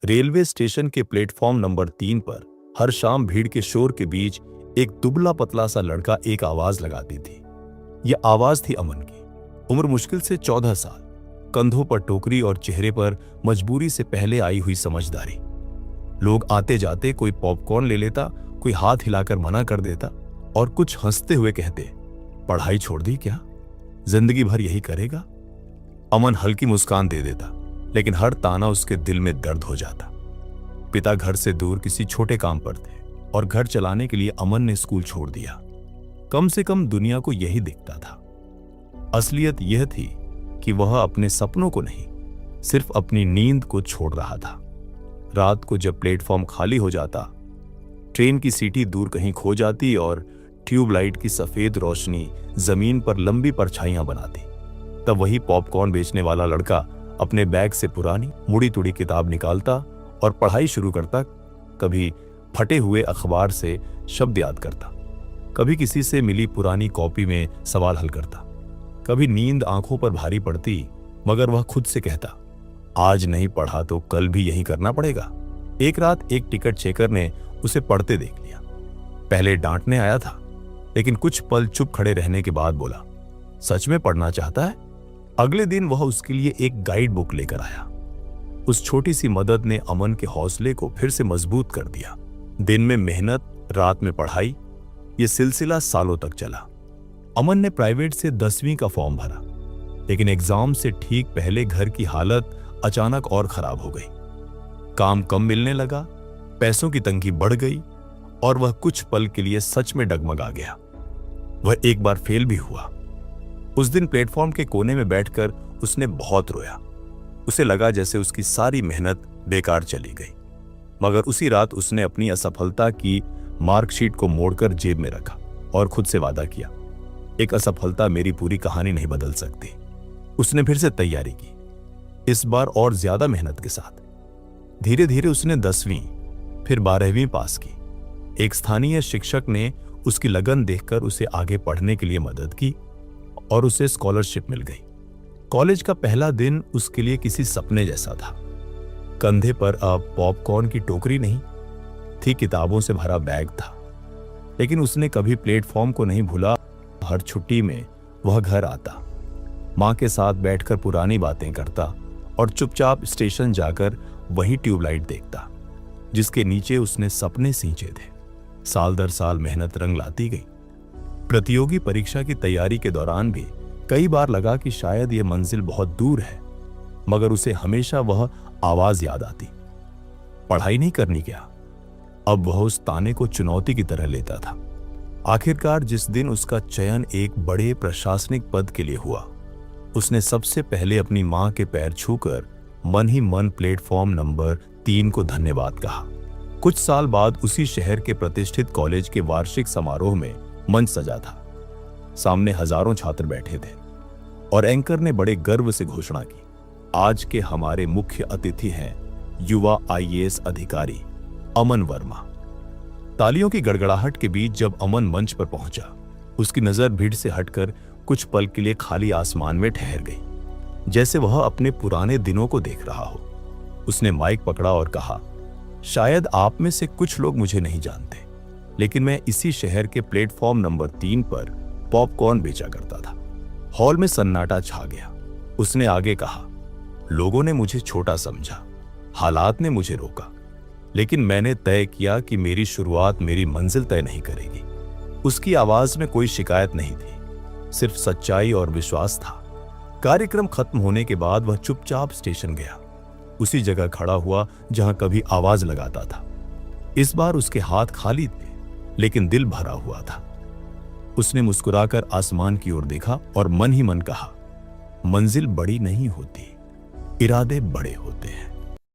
Railway station के platform number 3 पर हर शाम भीड़ के शोर के बीच एक दुबला पतला सा लड़का एक आवाज लगाती थी। यह आवाज थी अमन की। उम्र मुश्किल से 14 साल, कंधों पर टोकरी और चेहरे पर मजबूरी से पहले आई हुई समझदारी। लोग आते जाते कोई पॉपकॉर्न ले लेता, कोई हाथ हिलाकर मना कर देता और कुछ हंसते हुए कहते, पढ़ाई छोड़ दी क्या, जिंदगी भर यही करेगा। अमन हल्की मुस्कान दे देता, लेकिन हर ताना उसके दिल में दर्द हो जाता। पिता घर से दूर किसी छोटे काम पर थे और घर चलाने के लिए अमन ने स्कूल छोड़ दिया। कम से कम दुनिया को यही दिखता था। असलियत यह थी कि वह अपने सपनों को नहीं, सिर्फ अपनी नींद को छोड़ रहा था। रात को जब प्लेटफॉर्म खाली हो जाता, ट्रेन की सीटी दूर कहीं खो जाती और ट्यूबलाइट की सफेद रोशनी जमीन पर लंबी परछाइयां बनाती, तब वही पॉपकॉर्न बेचने वाला लड़का अपने बैग से पुरानी मुड़ी तुड़ी किताब निकालता और पढ़ाई शुरू करता। कभी फटे हुए अखबार से शब्द याद करता, कभी किसी से मिली पुरानी कॉपी में सवाल हल करता, कभी नींद आंखों पर भारी पड़ती, मगर वह खुद से कहता, आज नहीं पढ़ा तो कल भी यही करना पड़ेगा। एक रात एक टिकट चेकर ने उसे पढ़ते देख लिया। पहले डांटने आया था, लेकिन कुछ पल चुप खड़े रहने के बाद बोला, सच में पढ़ना चाहता है। अगले दिन वह उसके लिए एक गाइड बुक लेकर आया। उस छोटी सी मदद ने अमन के हौसले को फिर से मजबूत कर दिया। दिन में मेहनत, रात में पढ़ाई, यह सिलसिला सालों तक चला। अमन ने प्राइवेट से 10वीं का फॉर्म भरा, लेकिन एग्जाम से ठीक पहले घर की हालत अचानक और खराब हो गई। काम कम मिलने लगा, पैसों की तंगी बढ़ गई और वह कुछ पल के लिए सच में डगमगा गया। वह एक बार फेल भी हुआ। उस दिन प्लेटफॉर्म के कोने में बैठकर उसने बहुत रोया। उसे लगा जैसे उसकी सारी मेहनत बेकार चली गई। मगर उसी रात उसने अपनी असफलता की मार्कशीट को मोड़कर जेब में रखा और खुद से वादा किया, एक असफलता मेरी पूरी कहानी नहीं बदल सकती। उसने फिर से तैयारी की, इस बार और ज्यादा मेहनत के साथ। धीरे धीरे उसने 10वीं फिर 12वीं पास की। एक स्थानीय शिक्षक ने उसकी लगन देखकर उसे आगे पढ़ने के लिए मदद की और उसे स्कॉलरशिप मिल गई। कॉलेज का पहला दिन उसके लिए किसी सपने जैसा था। कंधे पर अब पॉपकॉर्न की टोकरी नहीं थी, किताबों से भरा बैग था। लेकिन उसने कभी प्लेटफॉर्म को नहीं भूला। हर छुट्टी में वह घर आता, मां के साथ बैठकर पुरानी बातें करता और चुपचाप स्टेशन जाकर वही ट्यूबलाइट देखता जिसके नीचे उसने सपने सींचे थे। साल दर साल मेहनत रंग लाती गई। प्रतियोगी परीक्षा की तैयारी के दौरान भी कई बार लगा कि शायद यह मंजिल बहुत दूर है, मगर उसे हमेशा वह आवाज याद आती, पढ़ाई नहीं करनी क्या। अब वह उस ताने को चुनौती की तरह लेता था। आखिरकार जिस दिन उसका चयन एक बड़े प्रशासनिक पद के लिए हुआ, उसने सबसे पहले अपनी मां के पैर छूकर मन ही मन प्लेटफॉर्म नंबर 3 को धन्यवाद कहा। कुछ साल बाद उसी शहर के प्रतिष्ठित कॉलेज के वार्षिक समारोह में मंच सजा था। सामने हजारों छात्र बैठे थे और एंकर ने बड़े गर्व से घोषणा की, आज के हमारे मुख्य अतिथि हैं युवा आईएएस अधिकारी अमन वर्मा। तालियों की गड़गड़ाहट के बीच जब अमन मंच पर पहुंचा, उसकी नजर भीड़ से हटकर कुछ पल के लिए खाली आसमान में ठहर गई, जैसे वह अपने पुराने दिनों को देख रहा हो। उसने माइक पकड़ा और कहा, शायद आप में से कुछ लोग मुझे नहीं जानते, लेकिन मैं इसी शहर के प्लेटफॉर्म नंबर 3 पर पॉपकॉर्न बेचा करता था। हॉल में सन्नाटा छा गया। उसने आगे कहा, लोगों ने मुझे छोटा समझा, हालात ने मुझे रोका, लेकिन मैंने तय किया कि मेरी शुरुआत मेरी मंजिल तय नहीं करेगी। उसकी आवाज में कोई शिकायत नहीं थी, सिर्फ सच्चाई और विश्वास था। कार्यक्रम खत्म होने के बाद वह चुपचाप स्टेशन गया, उसी जगह खड़ा हुआ जहां कभी आवाज लगाता था। इस बार उसके हाथ खाली थे, लेकिन दिल भरा हुआ था। उसने मुस्कुराकर आसमान की ओर देखा और मन ही मन कहा, मंजिल बड़ी नहीं होती, इरादे बड़े होते हैं।